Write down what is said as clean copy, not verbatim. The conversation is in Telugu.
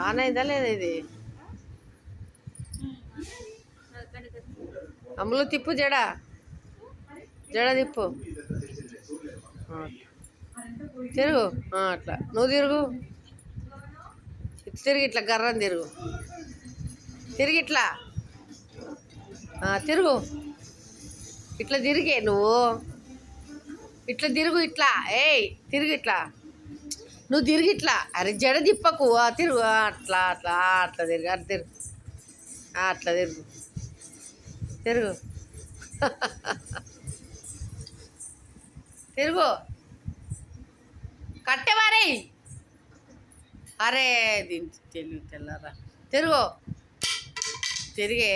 ఆన్ అయిందా లేదా ఇది? అమ్ములు తిప్పు జడ జడ తిప్పు. తిరుగు అట్లా నువ్వు తిరుగు. తిరిగి ఇట్లా గర్రని తిరుగు. తిరిగి ఇట్లా తిరుగు. ఇట్లా తిరిగే నువ్వు. ఇట్లా తిరుగు. ఇట్లా తిరుగు. ఇట్లా నువ్వు తిరిగి ఇట్లా. అరే జడ తిప్పకు. తిరుగు అట్లా అట్లా అట్లా తిరుగు. అట్లా తిరుగు. అట్లా తిరుగు. తిరుగు. తిరుగు. కట్టెవారే. అరే దీని తెలివి తెల్లరా. తిరుగు. తిరిగే.